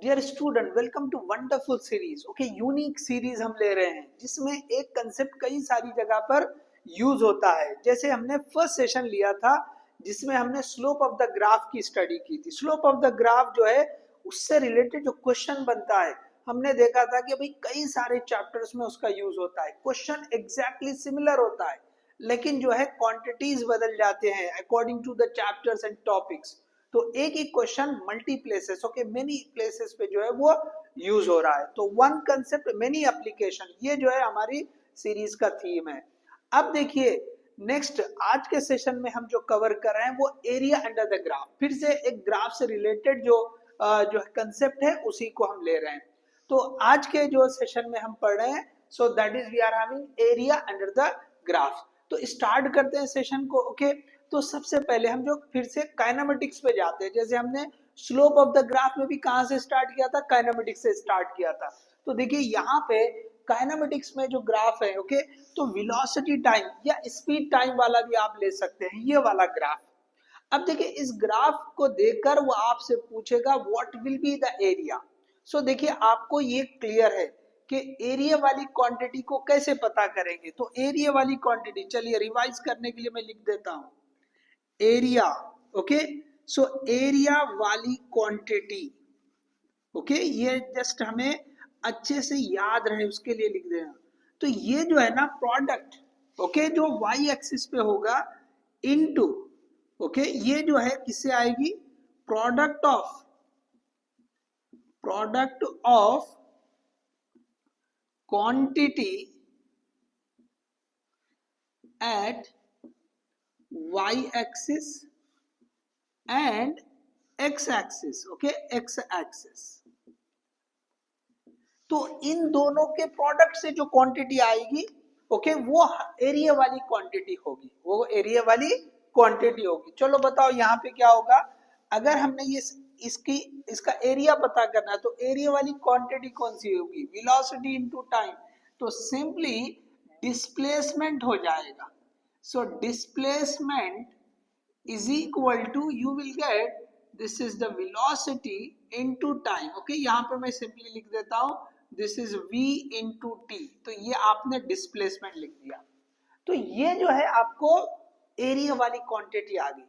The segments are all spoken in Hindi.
Dear student, welcome to wonderful series. Okay, unique series हम ले रहे हैं जिसमें एक कंसेप्ट कई सारी जगह पर यूज होता है। जैसे हमने फर्स्ट सेशन लिया था जिसमें हमने स्लोप ऑफ द ग्राफ की स्टडी की थी। स्लोप ऑफ द ग्राफ जो है उससे रिलेटेड जो क्वेश्चन बनता है, हमने देखा था कि भाई कई सारे चैप्टर्स में उसका यूज होता है। क्वेश्चन एग्जैक्टली सिमिलर होता है, लेकिन जो है क्वांटिटीज बदल जाते हैं according to the chapters and topics. तो एक ही question multi places, okay, many places पे जो है वो यूज हो रहा है। तो वन कंसेप्ट मेनी एप्लीकेशन, ये जो है हमारी सीरीज का थीम है। अब देखिए नेक्स्ट आज के सेशन में हम जो कवर कर रहे हैं वो एरिया अंडर द ग्राफ। फिर से एक ग्राफ से रिलेटेड जो कंसेप्ट है उसी को हम ले रहे हैं। तो आज के जो सेशन में हम पढ़ रहे हैं, so that is we are having area under the graph. तो स्टार्ट करते हैं सेशन को। ओके, तो सबसे पहले हम जो फिर से काइनेमेटिक्स पे जाते हैं। जैसे हमने स्लोप ऑफ द ग्राफ में भी कहां से स्टार्ट किया था, काइनेमेटिक्स से स्टार्ट किया था। तो देखिए यहाँ पे काइनेमेटिक्स में जो ग्राफ है, ओके, तो वेलोसिटी टाइम या स्पीड टाइम वाला भी आप ले सकते हैं, ये वाला ग्राफ। अब देखिए इस ग्राफ को देखकर वो आपसे पूछेगा what will be the area. So देखिए आपको ये क्लियर है कि एरिया वाली क्वांटिटी को कैसे पता करेंगे। तो एरिया वाली क्वांटिटी, चलिए रिवाइज करने के लिए मैं लिख देता हूं एरिया। ओके, सो एरिया वाली क्वांटिटी, ओके, ये जस्ट हमें अच्छे से याद रहे उसके लिए लिख देना। तो ये जो है ना प्रोडक्ट, ओके, जो वाई एक्सिस पे होगा इनटू, ओके, ये जो है किससे आएगी, product of quantity at Y axis and X axis. Okay, X axis. तो इन दोनों के प्रोडक्ट से जो क्वांटिटी आएगी, ओके, वो एरिया वाली क्वांटिटी होगी, वो एरिया वाली क्वांटिटी होगी। चलो बताओ यहाँ पे क्या होगा। अगर हमने ये इसका एरिया पता करना है तो एरिया वाली क्वांटिटी कौन सी होगी, वेलोसिटी इनटू टाइम। तो सिंपली डिस्प्लेसमेंट हो जाएगा। So displacement is equal to, you will get, this is the velocity into time। Okay, यहाँ पे मैं सिंपली लिख देता हूँ this is v into t। तो ये आपने डिस्प्लेसमेंट लिख दिया। तो ये जो है आपको एरिया वाली क्वांटिटी आ गई।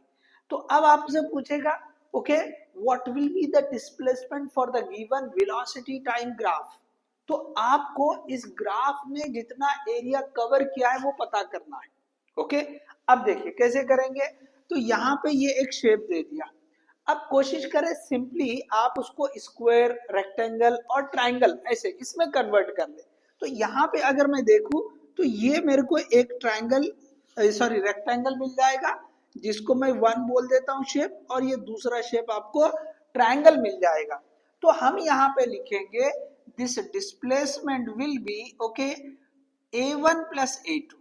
तो अब आपसे पूछेगा okay what will be the displacement for the given velocity time graph. तो आपको इस ग्राफ में जितना एरिया कवर किया है वो पता करना है। ओके, अब देखिए कैसे करेंगे। तो यहाँ पे ये एक शेप दे दिया। अब कोशिश करें सिंपली आप उसको स्क्वायर, रेक्टेंगल और ट्रायंगल ऐसे इसमें कन्वर्ट कर ले। तो यहाँ पे अगर मैं देखूं तो ये मेरे को एक ट्रायंगल, सॉरी रेक्टेंगल मिल जाएगा जिसको मैं 1 बोल देता हूँ शेप, और ये दूसरा शेप आपको ट्रायंगल मिल जाएगा। तो हम यहाँ पे लिखेंगे this displacement will be, okay, a1 plus a2।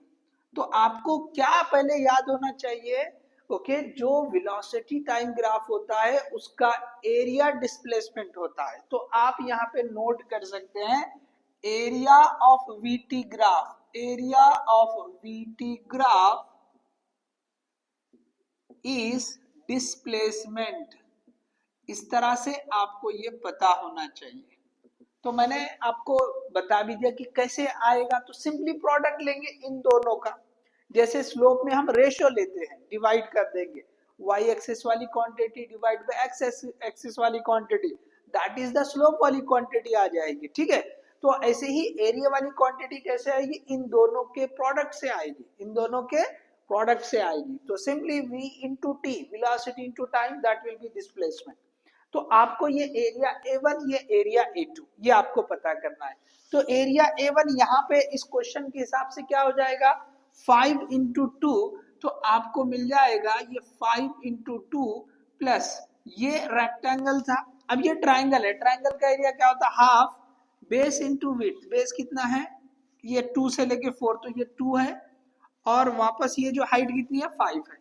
तो आपको क्या पहले याद होना चाहिए, ओके, जो वेलोसिटी टाइम ग्राफ होता है उसका एरिया डिस्प्लेसमेंट होता है। तो आप यहाँ पे नोट कर सकते हैं area of VT graph, area of VT graph is displacement. इस तरह से आपको ये पता होना चाहिए। तो मैंने आपको बता भी दिया कि कैसे आएगा। तो सिंपली प्रोडक्ट लेंगे इन दोनों का। जैसे स्लोप में हम रेशियो लेते हैं, डिवाइड कर देंगे y एक्सिस वाली quantity divide by x axis वाली quantity, that is the slope वाली क्वांटिटी आ जाएगी। ठीक है, तो ऐसे ही एरिया वाली क्वांटिटी कैसे आएगी, इन दोनों के प्रोडक्ट से आएगी, इन दोनों के प्रोडक्ट से आएगी। तो simply v into T, velocity into time, that will B displacement. तो आपको ये एरिया A1, ये एरिया A2, ये आपको पता करना है। तो एरिया A1 यहाँ पे इस क्वेश्चन के हिसाब से क्या हो जाएगा, 5 इंटू 2। तो आपको मिल जाएगा ये 5 इंटू 2 प्लस ये रेक्टेंगल था, अब ये ट्राइंगल है। ट्राइंगल का एरिया क्या होता है, half base into width. Base कितना है, ये 2 से लेके 4, तो ये 2 है, और वापस ये जो हाइट कितनी है, 5 है।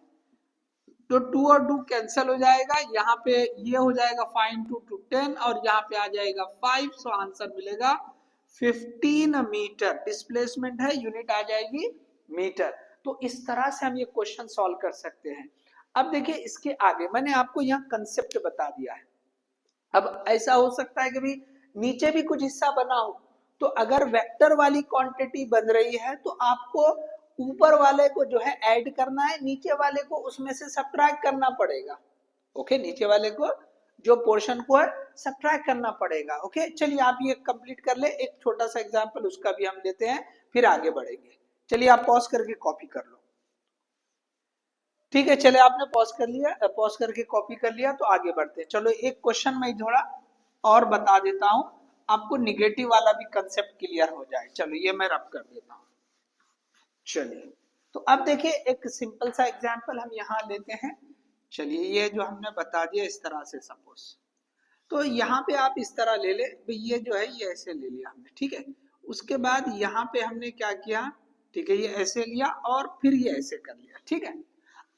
तो 2 और 2 कैंसिल हो जाएगा, यहाँ पे ये हो जाएगा 5 इंटू 2 10, और यहाँ पे आ जाएगा 5। सो आंसर मिलेगा 15 मीटर। डिस्प्लेसमेंट है, यूनिट आ जाएगी मीटर। तो इस तरह से हम ये क्वेश्चन सॉल्व कर सकते हैं। अब देखिए इसके आगे मैंने आपको यहाँ कंसेप्ट बता दिया है। अब ऐसा हो सकता है कि भी नीचे भी कुछ हिस्सा बना हो, तो अगर वेक्टर वाली क्वांटिटी बन रही है तो आपको ऊपर वाले को जो है ऐड करना है, नीचे वाले को उसमें से सब्ट्रैक्ट करना पड़ेगा। ओके, नीचे वाले को जो पोर्शन को है सब्ट्रैक्ट करना पड़ेगा। ओके, चलिए आप ये कंप्लीट कर ले, एक छोटा सा एग्जांपल उसका भी हम देते हैं, फिर आगे बढ़ेंगे। चलिए आप पॉज करके कॉपी कर लो। ठीक है, चले आपने पॉज कर लिया, पॉज करके कॉपी कर लिया, तो आगे बढ़ते हैं। चलो एक क्वेश्चन मैं थोड़ा और बता देता हूं, आपको निगेटिव वाला भी कंसेप्ट क्लियर हो जाए। चलो ये मैं रब कर देता हूं। चलिए, तो अब देखिए एक सिंपल सा एग्जांपल हम यहाँ लेते हैं। चलिए, ये जो हमने बता दिया इस तरह से, सपोज तो यहाँ पे आप इस तरह ले ले, ये जो है ये ऐसे ले लिया हमने, ठीक है। उसके बाद यहाँ पे हमने क्या किया, ठीक है, ये ऐसे लिया और फिर ये ऐसे कर लिया, ठीक है।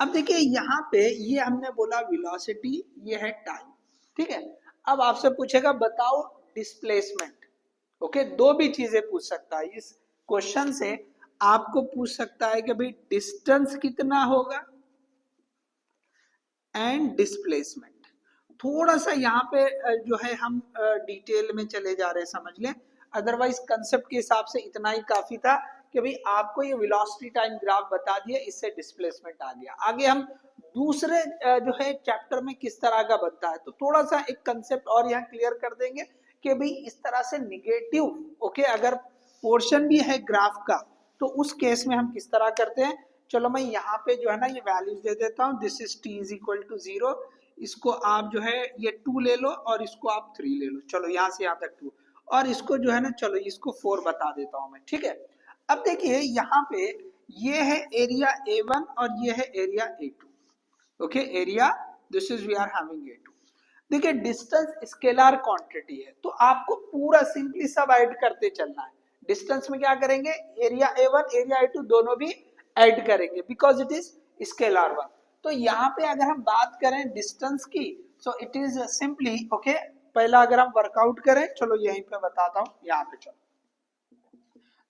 अब देखिए यहाँ पे ये हमने बोला वेलोसिटी, ये है टाइम, ठीक है। अब आपसे पूछेगा बताओ डिस्प्लेसमेंट। ओके, दो भी चीजें पूछ सकता है इस क्वेश्चन से। आपको पूछ सकता है कि भाई डिस्टेंस कितना होगा एंड डिस्प्लेसमेंट। थोड़ा सा यहाँ पे जो है हम डिटेल में चले जा रहे हैं, समझ लें। अदरवाइज कंसेप्ट के हिसाब से इतना ही काफी था कि भाई आपको ये वेलोसिटी टाइम ग्राफ बता दिया, इससे डिस्प्लेसमेंट आ गया। आगे हम दूसरे जो है चैप्टर में किस तरह का बनता है, तो थोड़ा सा एक कंसेप्ट और यहाँ क्लियर कर देंगे कि भाई इस तरह से निगेटिव, ओके, अगर पोर्शन भी है ग्राफ का तो उस केस में हम किस तरह करते हैं। चलो मैं यहाँ पे जो है ना ये वैल्यूज दे देता हूँ, this is T is equal to 0, इसको आप जो है ये 2 ले लो और इसको आप 3 ले लो। चलो यहाँ से यहाँ तक 2, और इसको जो है ना, चलो इसको 4 बता देता हूँ मैं, ठीक है। अब देखिए यहाँ पे ये है एरिया A1 और ये है area A2। Okay, area this is we are having A2। देखिए डिस्टेंस स्केलर क्वांटिटी है, तो आपको पूरा सिंपली सब ऐड करते चलना है। डिस्टेंस में क्या करेंगे, एरिया A1 एरिया A2 दोनों भी ऐड करेंगे, because it is scalar one. तो यहाँ पे अगर हम बात करें डिस्टेंस की, so it is simply okay. पहला अगर हम वर्कआउट करें, चलो यहीं पे बताता हूँ, यहाँ पे चलो।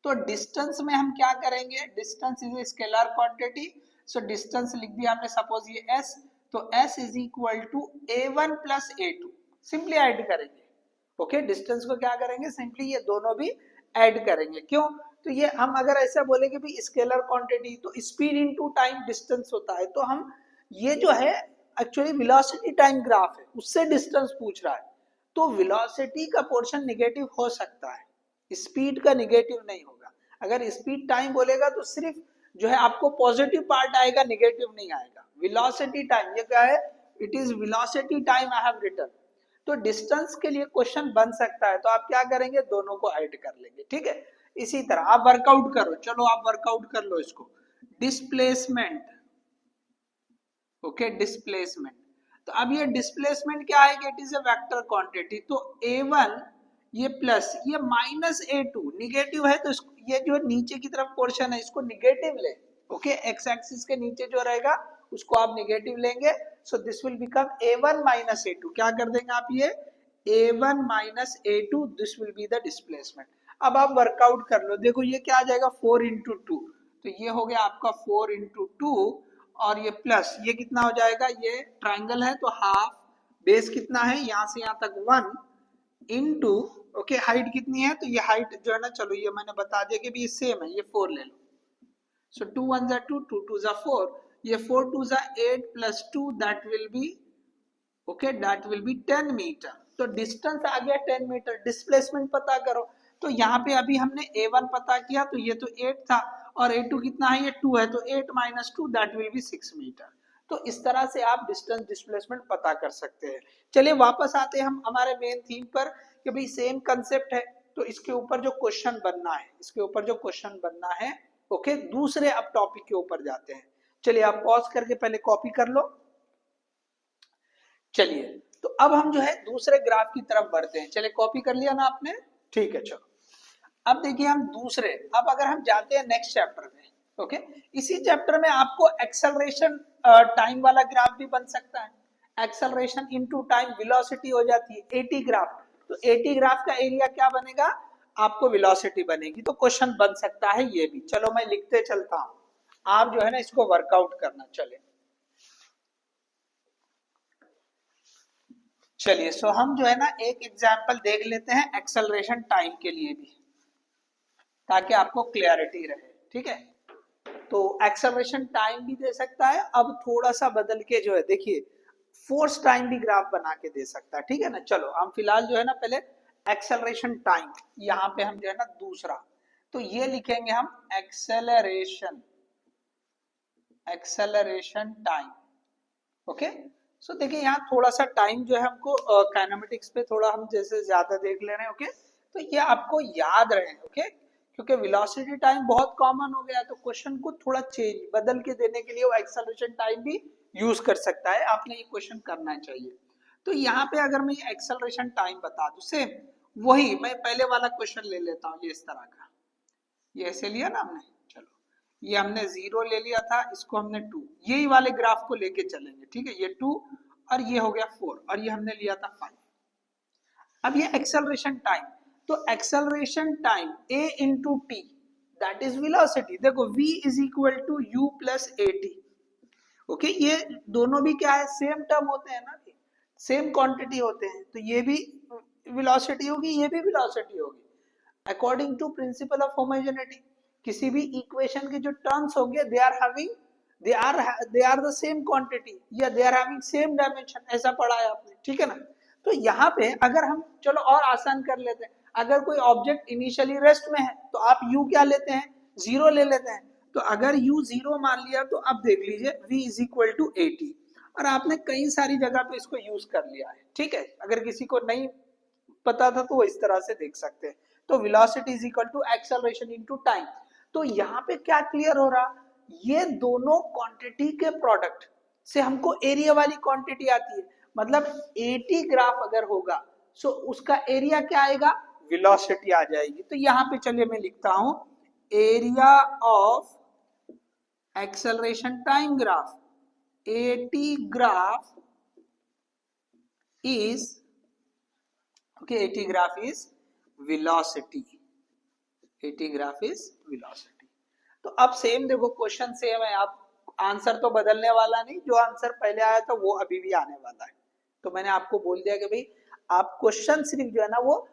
तो डिस्टेंस में हम क्या करेंगे, distance is a scalar quantity. So distance लिख दिया हमने, सपोज ये s, तो s is equal to A1 plus A2, simply add करेंगे। ओके, डिस्टेंस को क्या करेंगे, सिंपली ये दोनों भी ऐड करेंगे। क्यों, तो ये हम अगर ऐसा बोले कि भाई स्केलर क्वांटिटी, तो स्पीड इनटू टाइम डिस्टेंस होता है, तो हम ये जो है एक्चुअली वेलोसिटी टाइम ग्राफ है, उससे डिस्टेंस पूछ रहा है, तो वेलोसिटी का पोर्शन निगेटिव हो सकता है, स्पीड का निगेटिव नहीं होगा। अगर स्पीड टाइम बोलेगा तो सिर्फ जो है आपको पॉजिटिव पार्ट आएगा, निगेटिव नहीं आएगा। वेलोसिटी टाइम ये क्या है, it is velocity time I have written. तो डिस्टेंस के लिए क्वेश्चन बन सकता है, तो आप क्या करेंगे, दोनों को ऐड कर लेंगे, ठीक है। इसी तरह आप वर्कआउट करो, चलो आप वर्कआउट कर लो इसको। Displacement, okay, displacement. तो अब ये डिस्प्लेसमेंट क्या है कि it is a vector quantity, तो A1 ये प्लस ये माइनस A2 निगेटिव है, तो ये जो नीचे की तरफ पोर्शन है इसको निगेटिव ले। ओके, एक्स एक्सिस के नीचे जो रहेगा उसको आप निगेटिव लेंगे, so this will become A1 minus A2। क्या कर देंगे आप, ये A1 minus A2, this will be the displacement. अब आप वर्कआउट कर लो, देखो ये क्या आ जाएगा, 4 इंटू 2, तो ये हो गया आपका 4 इंटू 2, और ये प्लस ये कितना हो जाएगा, ये ट्राइंगल है तो हाफ, बेस कितना है यहाँ से यहाँ तक 1 इंटू, ओके, हाइट कितनी है, तो ये हाइट जो है ना, चलो ये मैंने बता दिया कि भी सेम है, ये 4 ले लो। सो 2 1 जा 2, 2 2 जा 4, ये 4 2 जा 8 plus 2, that will be okay, that will be 10 metre. तो डिस्टेंस आ गया 10 मीटर। डिस्प्लेसमेंट पता करो, तो यहाँ पे अभी हमने A1 पता किया, तो ये तो 8 था, और A2 कितना है, ये 2 है, तो 8 minus 2 that will be 6 metre. तो इस तरह से आप डिस्टेंस डिस्प्लेसमेंट पता कर सकते हैं। चलिए वापस आते हैं हम हमारे मेन थीम पर, कि भाई सेम कंसेप्ट है, तो इसके ऊपर जो क्वेश्चन बनना है, इसके ऊपर जो क्वेश्चन बनना है, ओके, दूसरे अब टॉपिक के ऊपर जाते हैं। चलिए आप पॉज करके पहले कॉपी कर लो। चलिए, तो अब हम जो है दूसरे ग्राफ की तरफ बढ़ते हैं। चलिए कॉपी कर लिया ना आपने, ठीक है। चलो अब देखिए हम दूसरे, अब अगर हम जाते हैं नेक्स्ट चैप्टर में, ओके, इसी चैप्टर में आपको एक्सेलरेशन टाइम वाला ग्राफ भी बन सकता है। एक्सेलरेशन इनटू टाइम वेलोसिटी हो जाती है 80 ग्राफ, तो 80 ग्राफ का एरिया क्या बनेगा, आपको वेलोसिटी बनेगी, तो क्वेश्चन बन सकता है ये भी। चलो मैं लिखते चलता हूं, आप जो है ना इसको वर्कआउट करना। चले चलिए, सो हम जो है ना एक एग्जांपल देख लेते हैं एक्सेलरेशन टाइम के लिए भी, ताकि आपको क्लियरिटी रहे। ठीक है, तो एक्सेलरेशन टाइम भी दे सकता है, अब थोड़ा सा बदल के जो है देखिए फोर्स टाइम भी ग्राफ बना के दे सकता है। ठीक है ना, चलो हम फिलहाल जो है ना पहले एक्सेलरेशन टाइम, यहाँ पे हम जो है ना दूसरा, तो ये लिखेंगे हम एक्सेलरेशन, एक्सेलरेशन टाइम। ओके, सो देखिए यहाँ थोड़ा सा टाइम जो है हमको काइनेमेटिक्स पे थोड़ा हम जैसे ज्यादा देख ले रहे हैं। ओके, तो ये आपको याद रहे। ओके, क्योंकि वेलोसिटी टाइम बहुत कॉमन हो गया, तो क्वेश्चन को थोड़ा चेंज बदल के देने के लिए वो एक्सेलरेशन टाइम भी यूज कर सकता है, आपने ये क्वेश्चन करना चाहिए। तो यहाँ पे अगर मैं एक्सेलरेशन टाइम बता दूं, सेम वही मैं पहले वाला क्वेश्चन ले लेता हूँ, ये इस तरह का, ये ऐसे लिया ना हमने, चलो ये हमने 0 ले लिया था, इसको हमने 2, यही वाले ग्राफ को लेके चलेंगे। ठीक है, ये 2 और ये हो गया 4 और ये हमने लिया था 5। अब ये एक्सेलरेशन टाइम, तो acceleration time a into T that is velocity. देखो v is equal to u plus A T. Okay, ये दोनों भी क्या है, सेम टर्म होते हैं ना, सेम क्वांटिटी होते हैं, तो ये भी वेलोसिटी होगी, ये भी वेलोसिटी होगी according to principle of homogeneity. किसी भी इक्वेशन के जो टर्म्स होंगे they are having they are the same quantity या they are having same dimension, ऐसा पढ़ा है आपने। ठीक है ना, तो यहाँ पे अगर हम चलो और आसान कर लेते हैं, अगर कोई ऑब्जेक्ट इनिशियली रेस्ट में है तो आप u क्या लेते हैं, 0 ले लेते हैं। तो अगर u 0 मान लिया तो अब देख लीजिए v is equal to A T, और आपने कई सारी जगह पे इसको यूज कर लिया है। ठीक है, अगर किसी को नहीं पता था तो वो इस तरह से देख सकते हैं। तो velocity is equal to acceleration into time. तो यहाँ पे क्या क्लियर हो रहा, ये दोनों क्वांटिटी के प्रोडक्ट से हमको एरिया वाली क्वांटिटी आती है, मतलब 80 ग्राफ अगर होगा सो उसका एरिया क्या आएगा, वेलोसिटी आ जाएगी। तो यहाँ पे चलिए मैं लिखता हूं area of acceleration time graph, 80 graph is okay, 80 graph is velocity, 80 graph is velocity। तो अब सेम देखो क्वेश्चन सेम है, आप आंसर तो बदलने वाला नहीं, जो आंसर पहले आया था वो अभी भी आने वाला है। तो मैंने आपको बोल दिया कि भाई आप क्वेश्चन सिर्फ जो है ना वो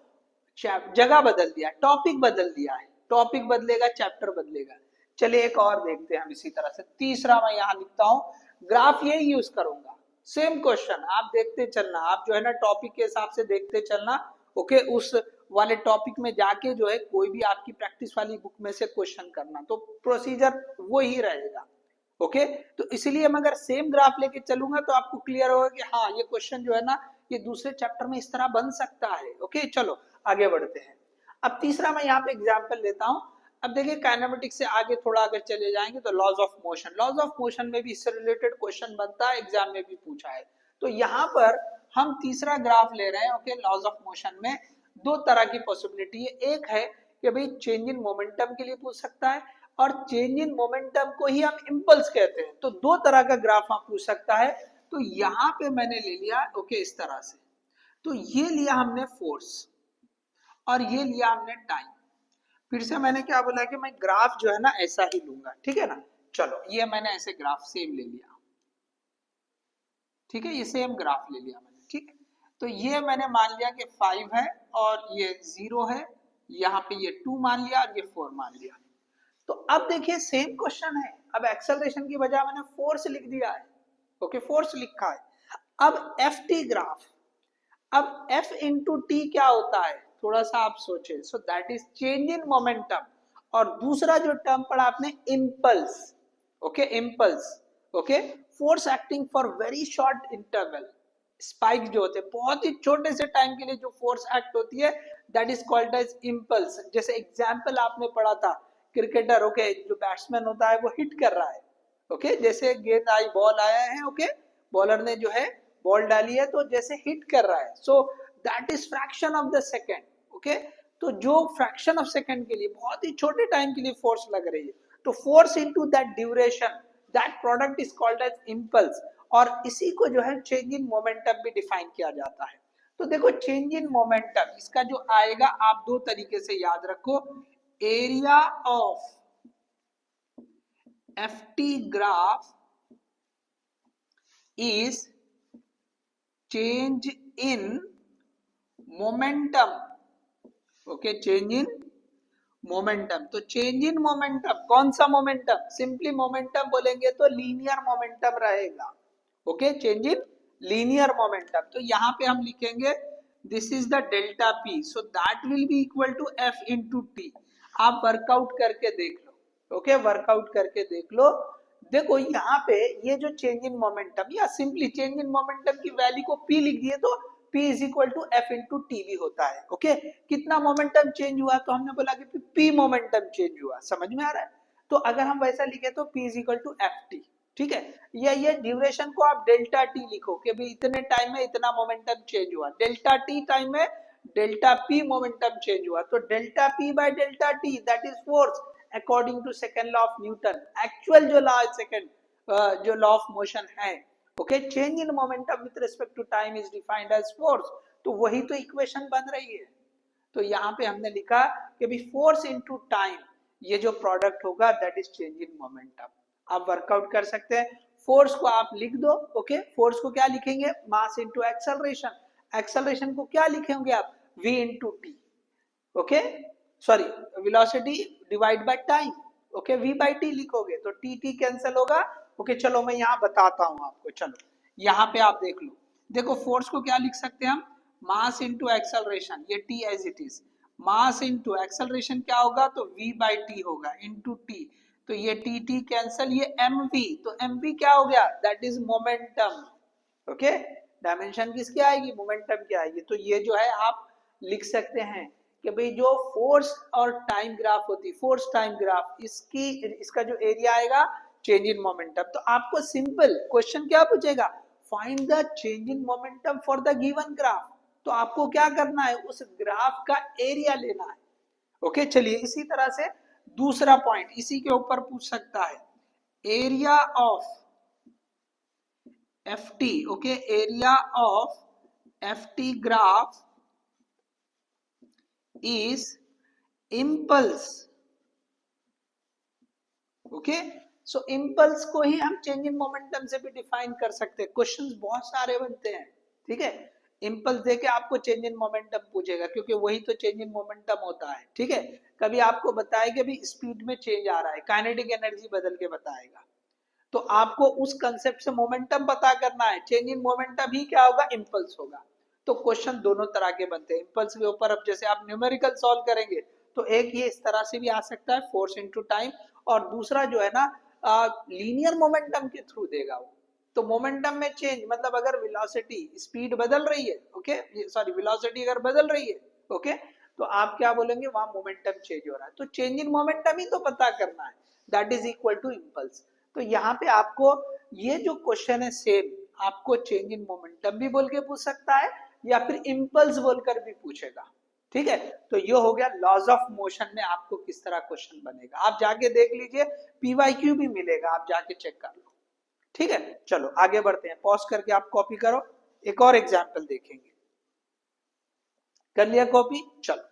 जगह बदल दिया, टॉपिक बदल दिया है, टॉपिक बदलेगा चैप्टर बदलेगा। चलिए एक और देखते हैं हम इसी तरह से, तीसरा मैं यहाँ लिखता हूँ, ग्राफ ये यूज करूंगा, सेम क्वेश्चन आप देखते चलना, आप जो है ना टॉपिक के हिसाब से देखते चलना। ओके, उस वाले टॉपिक में जाके जो है कोई भी आपकी प्रैक्टिस वाली बुक में से क्वेश्चन करना, तो प्रोसीजर वो ही रहेगा। ओके, तो इसलिए मैं अगर सेम ग्राफ लेके चलूंगा तो आपको क्लियर होगा कि हाँ ये क्वेश्चन जो है ना ये दूसरे चैप्टर में इस तरह बन सकता है। ओके, चलो आगे बढ़ते हैं। अब तीसरा मैं यहाँ पे एग्जाम्पल लेता हूँ। अब देखिए काइनेमेटिक्स से आगे थोड़ा अगर चले जाएंगे तो laws of motion, laws of motion में भी इससे रिलेटेड क्वेश्चन बनता है, एग्जाम में भी पूछा है। तो यहाँ पर हम तीसरा ग्राफ ले रहे हैं। ओके, लॉज ऑफ मोशन में दो तरह की पॉसिबिलिटी है, एक है कि भाई चेंज इन मोमेंटम के लिए पूछ सकता है, और चेंज इन मोमेंटम को ही हम इम्पल्स कहते हैं। तो दो तरह का ग्राफ हम पूछ सकता है। तो यहाँ पे मैंने ले लिया ओके इस तरह से, तो ये लिया हमने फोर्स और ये लिया हमने टाइम। फिर से मैंने क्या बोला कि मैं ग्राफ जो है ना ऐसा ही लूंगा। ठीक है ना, चलो ये मैंने ऐसे ग्राफ सेम ले लिया। ठीक है, ये सेम ग्राफ ले लिया मैंने। ठीक, तो ये मैंने मान लिया कि 5 है और ये 0 है, यहाँ पे ये 2 मान लिया और ये 4 मान लिया। तो अब देखिए सेम क्वेश्चन है, अब एक्सेलरेशन की बजाय मैंने फोर्स लिख दिया है। ओके, फोर्स लिखा है। अब एफ टी ग्राफ, अब एफ इंटू टी क्या होता है, थोड़ा सा आप सोचे। सो that is change in momentum, और दूसरा जो टर्म पढ़ा आपने impulse. Okay, impulse. Okay, force acting for very short interval, spike जो होते हैं बहुत ही छोटे से टाइम के लिए जो फोर्स एक्ट होती है that is called as impulse. जैसे एग्जाम्पल आपने पढ़ा था क्रिकेटर, ओके, जो बैट्समैन होता है वो हिट कर रहा है। ओके, जैसे गेंद आई, बॉल आया है, ओके, बॉलर ने जो है बॉल डाली है तो जैसे हिट कर रहा है, सो that is fraction of the second. Okay, तो जो फ्रैक्शन ऑफ सेकेंड के लिए बहुत ही छोटे टाइम के लिए फोर्स लग रही है, तो force into that duration, that product is called as impulse. और इसी को जो है चेंज इन मोमेंटम भी डिफाइन किया जाता है। तो देखो चेंज इन मोमेंटम इसका जो आएगा आप दो तरीके से याद रखो, area of F T graph is change in momentum, okay, change in momentum. तो चेंज इन मोमेंटम, कौन सा मोमेंटम? सिंपली मोमेंटम बोलेंगे तो लीनियर मोमेंटम रहेगा, okay, change in linear momentum. तो यहाँ पे हम लिखेंगे this is the delta P, so that will be equal to F into T. आप वर्कआउट करके देख लो, ओके, वर्कआउट करके देख लो। देखो यहाँ पे ये जो चेंज इन मोमेंटम या सिंपली चेंज इन मोमेंटम की वैल्यू को पी लिख दिए तो P is equal to F into T भी होता है, ओके। कितना मोमेंटम चेंज हुआ? तो हमने बोला कि P मोमेंटम चेंज हुआ, समझ में आ रहा है? तो अगर हम वैसा लिखे तो P is equal to F T, ठीक है। या ये ड्यूरेशन को आप डेल्टा टी लिखो कि भाई इतने टाइम में इतना मोमेंटम चेंज हुआ, डेल्टा टी टाइम में डेल्टा पी मोमेंटम चेंज हुआ। तो delta P by delta T that is force according to second law of Newton, actual जो लॉ सेकंड जो लॉ ऑफ मोशन है, okay. Change in momentum with respect to time is defined as force. तो वही तो इक्वेशन बन रही है। तो यहाँ पे हमने लिखा कि भी फोर्स इनटू टाइम, ये जो प्रोडक्ट होगा that is change in momentum. आप वर्कआउट कर सकते हैं। फोर्स को आप लिख दो, ओके। फोर्स को क्या लिखेंगे? मास इनटू एक्सेलरेशन। एक्सेलरेशन को क्या लिखेंगे आप? v into T, okay, sorry, velocity divide by time, okay, v by T लिखोगे तो टी टी कैंसिल होगा, ओके। चलो मैं यहाँ बताता हूँ आपको, चलो यहाँ पे आप देख लो। देखो फोर्स को क्या लिख सकते हैं हम? मास इनटू एक्सेलरेशन, ये T as it is, mass into acceleration क्या होगा? तो v बाय टी होगा इनटू टी। तो ये टी टी कैंसिल, ये mv, तो mv क्या हो गया? That is momentum, okay. Dimension किसकी आएगी? मोमेंटम की आएगी। तो ये जो है आप लिख सकते हैं कि भाई जो फोर्स और टाइम ग्राफ होती, फोर्स टाइम ग्राफ, इसका जो एरिया आएगा चेंज इन मोमेंटम। तो आपको सिंपल क्वेश्चन क्या पूछेगा? Find the change in momentum for the given graph. तो आपको क्या करना है? उस ग्राफ का एरिया लेना है, ओके। चलिए इसी तरह से दूसरा पॉइंट इसी के ऊपर पूछ सकता है, area of ft, okay, area of ft graph is impulse, okay. So impulse को ही हम चेंज इन मोमेंटम से भी डिफाइन कर सकते हैं। क्वेश्चंस बहुत सारे बनते हैं, ठीक है। इम्पल्स देके आपको चेंज इन मोमेंटम पूछेगा क्योंकि वही तो चेंज इन मोमेंटम होता है, ठीक है। कभी आपको बताएगा भी स्पीड में चेंज आ रहा है, काइनेटिक एनर्जी बदल के बताएगा, तो आपको उस कंसेप्ट से मोमेंटम पता करना है। चेंज इन मोमेंटम ही क्या होगा? इम्पल्स होगा। तो क्वेश्चन दोनों तरह के बनते हैं इम्पल्स के ऊपर। अब जैसे आप न्यूमेरिकल सॉल्व करेंगे तो एक ये इस तरह से भी आ सकता है, फोर्स इनटू टाइम, और दूसरा जो है ना लीनियर मोमेंटम के थ्रू देगा वो। तो मोमेंटम में चेंज मतलब अगर वेलोसिटी, स्पीड बदल रही है, ओके, सॉरी, वेलोसिटी अगर बदल रही है, ओके, तो आप क्या बोलेंगे? वहां मोमेंटम चेंज हो रहा है। तो चेंज इन मोमेंटम ही तो पता करना है, that is equal to impulse. तो यहाँ पे आपको ये जो क्वेश्चन है सेम आपको चेंज इन मोमेंटम भी बोल के पूछ सकता है या फिर इम्पल्स बोलकर भी पूछेगा, ठीक है। तो ये हो गया लॉज ऑफ मोशन में आपको किस तरह क्वेश्चन बनेगा। आप जाके देख लीजिए, पीवाईक्यू भी मिलेगा, आप जाके चेक कर लो, ठीक है। चलो आगे बढ़ते हैं, पॉज करके आप कॉपी करो, एक और एग्जाम्पल देखेंगे। कर लिया कॉपी? चलो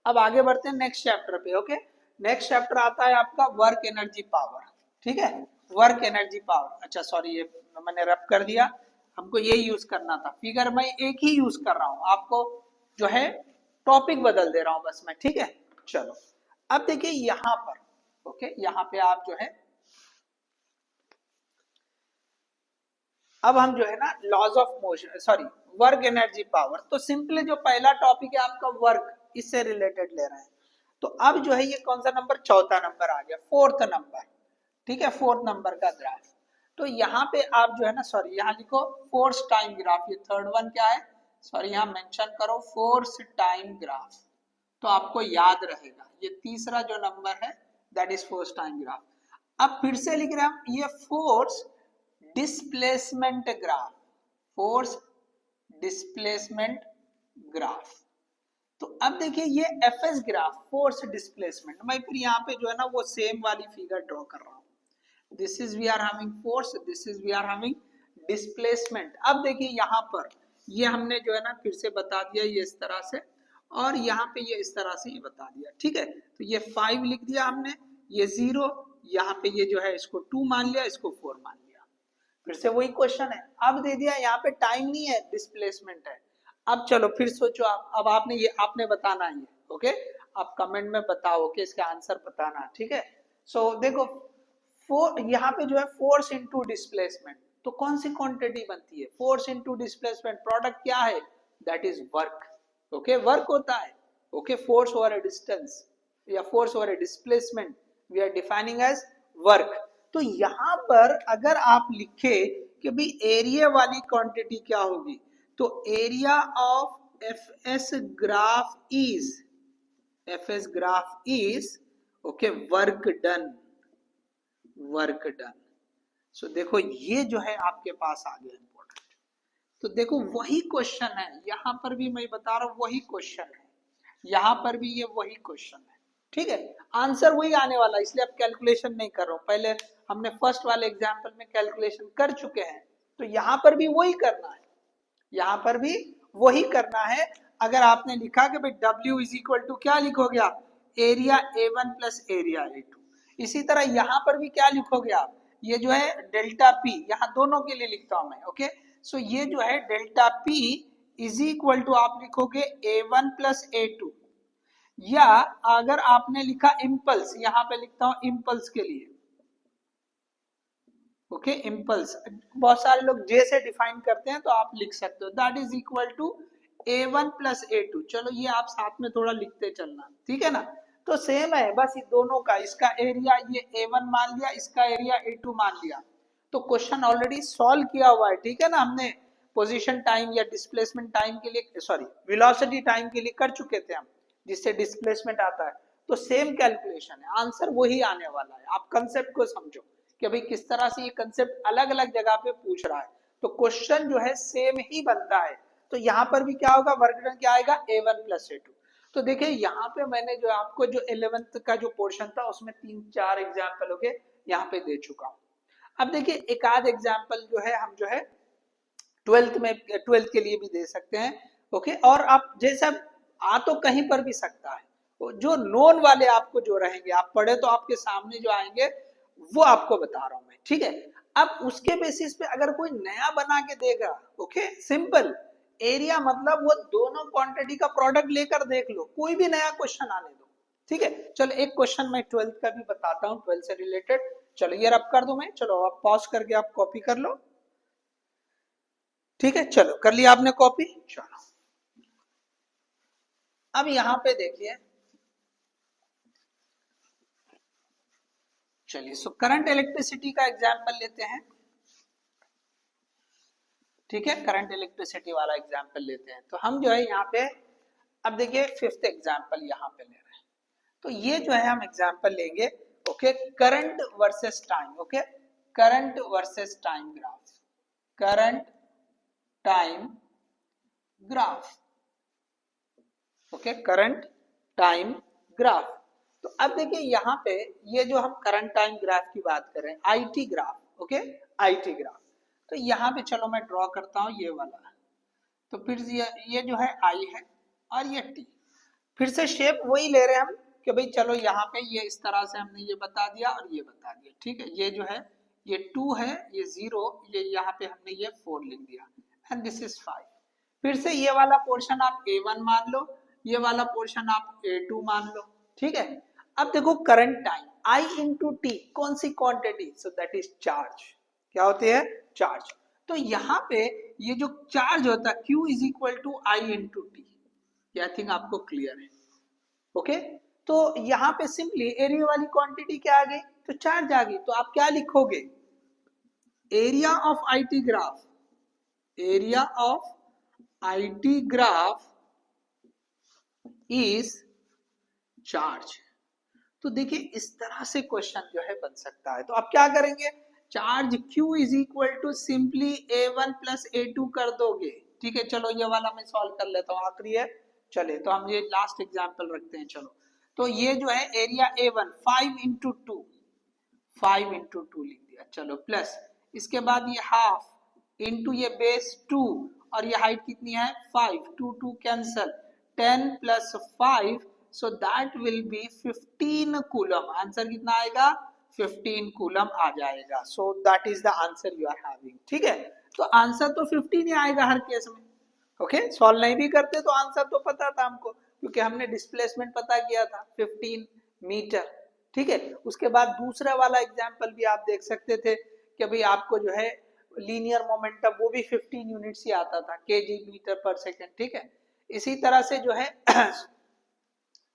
अब आगे बढ़ते हैं नेक्स्ट चैप्टर पे, ओके। नेक्स्ट चैप्टर आता है आपका वर्क एनर्जी पावर, ठीक है, वर्क एनर्जी पावर। अच्छा सॉरी, ये मैंने रब कर दिया, हमको ये यूज करना था। फिगर मैं एक ही यूज कर रहा हूं, आपको जो है टॉपिक बदल दे रहा हूं बस मैं, ठीक है। चलो अब देखिए यहां पर, ओके, यहां पे आप जो है, अब हम जो है ना laws of motion, sorry, work energy power. तो सिंपली जो पहला टॉपिक है आपका वर्क, इससे रिलेटेड ले रहे हैं। तो अब जो है ये कौन सा नंबर? चौथा नंबर आ गया, फोर्थ नंबर, ठीक है, फोर्थ नंबर का ग्राफ। तो यहाँ पे आप जो है ना, सॉरी यहाँ लिखो फोर्स टाइम ग्राफ, ये थर्ड वन क्या है, सॉरी यहाँ मेंशन करो फोर्स टाइम ग्राफ, तो आपको याद रहेगा। ये तीसरा जो नंबर है that is force time graph. अब फिर से लिख रहे हैं ये force displacement graph, force displacement graph. तो अब देखिए ये एफएस ग्राफ, फोर्स डिस्प्लेसमेंट, मैं फिर यहाँ पे जो है ना वो सेम वाली फिगर ड्रॉ कर रहा हूँ। This is we are having force, this is we are having displacement. अब देखिए यहाँ पर ये हमने जो है ना फिर से बता दिया ये इस तरह से, और यहाँ पे ये इस तरह से ये बता दिया, ठीक है। तो ये 5 लिख दिया हमने, ये 0, यहाँ पे ये जो है इसको 2 मान लिया, इसको 4 मान लिया। फिर से वही क्वेश्चन है, अब दे दिया यहाँ पे टाइम नहीं है, डिस्प्लेसमेंट है। अब चलो फिर सोचो आप, अब आपने बताना है, ओके, आप कमेंट में बताओ कि इसका आंसर बताना, ठीक है। सो देखो यहाँ पे जो है फोर्स इनटू डिस्प्लेसमेंट, तो कौन सी क्वांटिटी बनती है, फोर्स इनटू डिस्प्लेसमेंट, प्रोडक्ट क्या है, that is work, okay, work होता है, okay, force over a distance या force over a displacement we are defining as work. तो यहां पर अगर आप लिखे कि भाई एरिया वाली क्वांटिटी क्या होगी, तो area of FS graph is okay work done, work done. So देखो ये जो है आपके पास आ गया इंपॉर्टेंट। तो देखो वही क्वेश्चन है, यहां पर भी मैं बता रहा हूं वही क्वेश्चन है, यहां पर भी ये वही क्वेश्चन है, ठीक है, आंसर वही आने वाला, इसलिए अब कैलकुलेशन नहीं कर रहा हूं, पहले हमने फर्स्ट वाले एग्जांपल में कैलकुलेशन कर चुके हैं, तो यहां पर भी वही करना है, यहां पर भी वही करना है। अगर आपने लिखा कि भाई W इज इक्वल टू क्या लिखोगे आप, area A1 plus area A2, इसी तरह यहां पर भी क्या लिखोगे आप, ये जो है डेल्टा P, यहां दोनों के लिए लिखता हूं मैं, ओके। सो ये जो है delta P is equal to आप लिखोगे A1 प्लस A2, या अगर आपने लिखा इम्पल्स, यहां पे लिखता हूं इम्पल्स के लिए, ओके, इम्पल्स बहुत सारे लोग जे से डिफाइन करते हैं, तो आप लिख सकते हो that is equal to A1 plus A2, चलो ये आप साथ में थोड़ा लिखते चलना, ठीक है ना। तो सेम है बस ये दोनों का, इसका एरिया ये A1 मान लिया, इसका एरिया A2 मान लिया, तो क्वेश्चन ऑलरेडी सॉल्व किया हुआ है, ठीक है ना, हमने पोजीशन टाइम या डिस्प्लेसमेंट टाइम के लिए, सॉरी वेलोसिटी टाइम के लिए कर चुके थे हम, जिससे डिस्प्लेसमेंट आता है, तो सेम कैलकुलेशन है, आंसर वही आने वाला है। आप कंसेप्ट को समझो कि भाई किस तरह से ये कंसेप्ट अलग अलग जगह पे पूछ रहा है, तो क्वेश्चन जो है सेम ही बनता है। तो यहाँ पर भी क्या होगा, वर्क डन क्या आएगा, A1 प्लस A2। तो देखिए यहाँ पे मैंने जो आपको जो 11th का जो पोर्शन था उसमें 3-4 एग्जाम्पल के यहाँ पे दे चुका हूँ। अब देखिए एक आध एग्जाम्पल जो है हम जो है 12th के लिए भी दे सकते हैं, ओके। और आप जैसा आ तो कहीं पर भी सकता है, जो नोन वाले आपको जो रहेंगे, आप पढ़े तो आपके सामने जो आएंगे वो आपको बता रहा हूं मैं, ठीक है। अब उसके बेसिस पे अगर कोई नया बना के देगा, ओके, सिंपल एरिया मतलब वो दोनों क्वांटिटी का प्रोडक्ट लेकर देख लो, कोई भी नया क्वेश्चन आने दो, ठीक है। चलो एक क्वेश्चन मैं 12th का भी बताता हूँ, 12th से रिलेटेड, चलो ये रब कर दो मैं, चलो आप पॉज करके आप कॉपी कर लो, ठीक है, चलो कर लिया आपने कॉपी, चलो अब यहां पे देखिए, चलिए सो करंट इलेक्ट्रिसिटी का एग्जांपल लेते हैं, ठीक है, करंट इलेक्ट्रिसिटी वाला एग्जांपल लेते हैं। तो हम जो है यहाँ पे अब देखिए 5th एग्जांपल यहाँ पे ले रहे हैं, तो ये जो है हम एग्जांपल लेंगे, okay, current versus time, okay, current versus time graph, current time graph, okay, current time graph. तो अब देखिए यहाँ पे ये जो हम करंट टाइम ग्राफ की बात कर रहे हैं, IT graph, okay, IT graph. तो यहाँ पे चलो मैं ड्रॉ करता हूँ ये वाला, तो फिर ये जो है आई है और ये टी, फिर से शेप वही ले रहे हैं हम कि भाई चलो यहाँ पे ये इस तरह से हमने ये बता दिया और ये बता दिया, ठीक है, ये जो है ये 2 है, ये 0, ये यहाँ पे हमने ये 4 लिख दिया, एंड दिस इज 5। फिर से ये वाला पोर्शन आप A1 मान लो, ये वाला पोर्शन आप A2 मान लो, ठीक है। अब देखो current time I into T, कौन सी quantity, so that is charge, क्या होती है, चार्ज। तो यहाँ पे ये जो चार्ज होता है Q is equal to I into T, I think आपको क्लियर है, ओके। तो यहाँ पे सिंपली एरिया वाली क्वांटिटी क्या आ गई, तो चार्ज आ गई, तो आप क्या लिखोगे, area of IT graph, area of IT graph is charge. तो देखिए इस तरह से क्वेश्चन जो है बन सकता है। तो आप क्या करेंगे, charge Q is equal to simply A1 plus A2 कर दोगे, ठीक है। चलो ये वाला मैं सॉल्व कर लेता हूँ, आखिरी है, चले तो हम ये लास्ट एग्जांपल रखते हैं, चलो। तो ये जो है एरिया A1 5 इंटू 2, 5 इंटू 2 लिख दिया, चलो, प्लस इसके बाद ये हाफ इंटू ये बेस 2, और ये हाइट कितनी है 5, 2 2 cancel, 10 plus 5, so that will be 15 coulomb, answer कितना आएगा 15 कूलम आ जाएगा। So that is the answer you are having. ठीक है, तो आंसर तो 15 ही आएगा हर केस में। ओके, सॉल्व नहीं भी करते तो आंसर तो पता था हमको, क्योंकि हमने डिस्प्लेसमेंट पता किया था 15 मीटर। ठीक है, उसके बाद दूसरा वाला एग्जाम्पल भी आप देख सकते थे कि भाई आपको जो है लीनियर मोमेंटम वो भी 15 यूनिट्स ही आता था, केजी मीटर पर सेकेंड। ठीक है, इसी तरह से जो है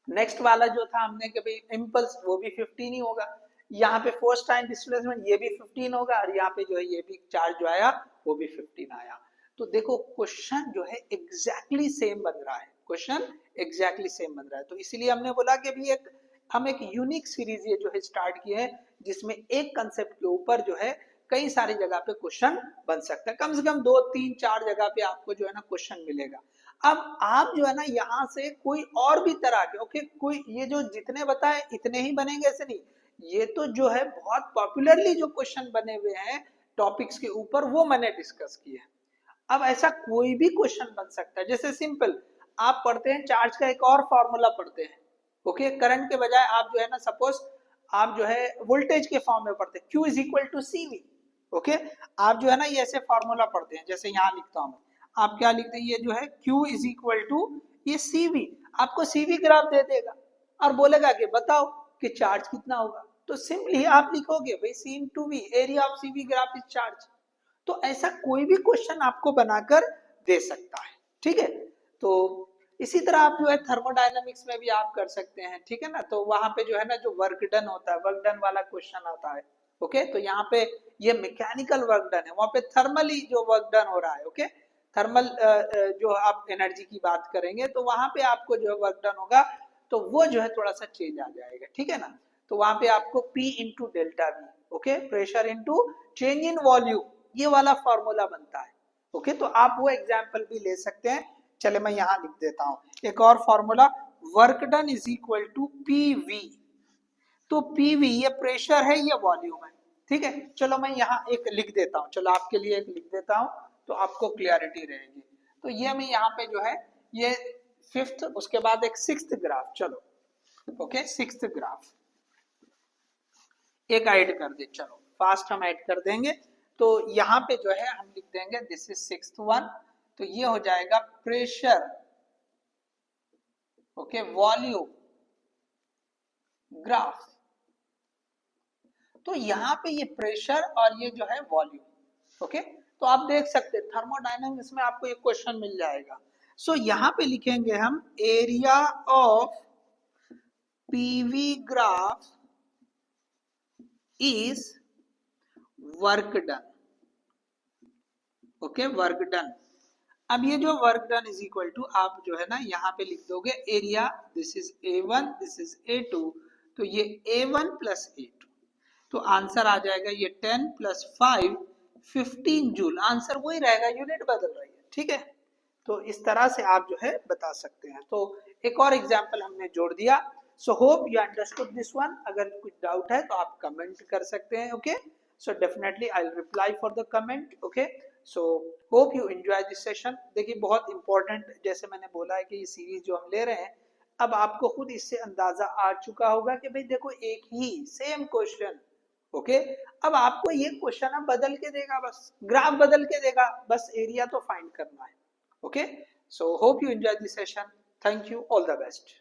नेक्स्ट वाला जो था हमने कि भाई इम्पल्स वो भी 15 ही होगा। यहाँ पे फर्स्ट टाइम डिस्प्लेसमेंट ये भी 15 होगा, और यहाँ पे जो है ये भी चार्ज जो आया वो भी 15 आया। तो देखो क्वेश्चन जो है एग्जैक्टली सेम बन रहा है, क्वेश्चन एग्जैक्टली सेम बन रहा है। तो इसीलिए हमने बोला कि भी हम एक यूनिक सीरीज ये जो है स्टार्ट किए हैं, जिसमें एक कंसेप्ट के ऊपर जो है कई सारी जगह पे क्वेश्चन बन सकता है। कम से कम 2 3 4 जगह पे आपको जो है ना क्वेश्चन मिलेगा। अब आप जो है ना यहाँ से कोई और भी तरह के, ओके, कोई ये जो जितने बताए इतने ही बनेंगे ऐसे नहीं, ये तो जो है बहुत पॉपुलरली जो क्वेश्चन बने हुए हैं टॉपिक्स के ऊपर वो मैंने डिस्कस किए हैं। अब ऐसा कोई भी क्वेश्चन बन सकता है। जैसे सिंपल आप पढ़ते हैं चार्ज का एक और फॉर्मूला पढ़ते हैं, ओके, करंट के बजाय आप जो है ना सपोज आप जो है वोल्टेज के फॉर्म में पढ़ते हैं, Q is equal to CV। Okay, आप जो है ना ये ऐसे फॉर्मूला पढ़ते हैं, जैसे यहाँ लिखता हूँ आप क्या लिखते हैं, ये जो है Q इज इक्वल टू ये CV, आपको CV ग्राफ दे देगा और बोलेगा कि बताओ कि चार्ज कितना होगा। तो सिंपली आप लिखोगे भाई C into V, area of CV graph is charge. तो ऐसा कोई भी क्वेश्चन आपको बनाकर दे सकता है। ठीक है, तो इसी तरह आप जो है थर्मोडायनामिक्स में भी आप कर सकते हैं। ठीक है ना, तो वहां पे जो है ना जो वर्क डन होता है, वर्क डन वाला क्वेश्चन आता है। ओके, तो यहाँ पे ये मैकेनिकल वर्क डन है, वहां पे थर्मली जो वर्क डन हो रहा है। ओके, थर्मल जो आप एनर्जी की बात करेंगे तो वहां पे आपको जो है वर्क डन होगा, तो वो जो है थोड़ा सा चेंज आ जाएगा। ठीक है ना, तो वहां पे आपको P into delta V, okay, pressure into change in volume, ये वाला फॉर्मूला बनता है। ओके, तो आप वो एग्जाम्पल भी ले सकते हैं। चले मैं यहाँ लिख देता हूँ एक और formula, work done is equal to PV। तो PV ये प्रेशर है, ये वॉल्यूम है। ठीक है, चलो मैं यहाँ एक लिख देता हूँ, चलो आपके लिए एक लिख देता हूँ तो आपको क्लियरिटी रहेगी। तो ये मैं यहाँ पे जो है ये फिफ्थ, उसके बाद एक सिक्स्थ ग्राफ, चलो ओके सिक्स्थ ग्राफ एक ऐड कर दे, चलो फास्ट हम ऐड कर देंगे। तो यहाँ पे जो है हम लिख देंगे दिस इज सिक्स्थ वन, तो ये हो जाएगा प्रेशर, ओके, वॉल्यूम ग्राफ। तो यहाँ पे ये प्रेशर और ये जो है वॉल्यूम। ओके, तो आप देख सकते हैं थर्मोडायनामिक्स में आपको एक क्वेश्चन मिल जाएगा। सो यहाँ पे लिखेंगे हम area of PV graph is work done. Okay, work done. अब ये जो work done is equal to आप जो है ना यहाँ पे लिख दोगे area, this is A1 this is A2, तो ये A1 प्लस A2, तो आंसर आ जाएगा ये 10 प्लस 5 15 जूल। आंसर वही रहेगा, यूनिट बदल रही है। ठीक है, तो इस तरह से आप जो है बता सकते हैं। तो एक और एग्जांपल हमने जोड़ दिया। So hope you understood this one. अगर कुछ डाउट है तो आप कमेंट कर सकते हैं। Okay, so definitely I will reply for the comment. Okay, so hope you enjoy this session. देखिए बहुत इंपॉर्टेंट, जैसे मैंने बोला है कि ये सीरीज जो हम ले रहे हैं, अब आपको खुद इससे अंदाजा आ चुका होगा कि भाई देखो एक ही सेम क्वेश्चन, ओके, अब आपको ये क्वेश्चन अब बदल के देगा, बस ग्राफ बदल के देगा, बस एरिया तो फाइंड करना है। Okay, so hope you enjoy this session. Thank you, all the best.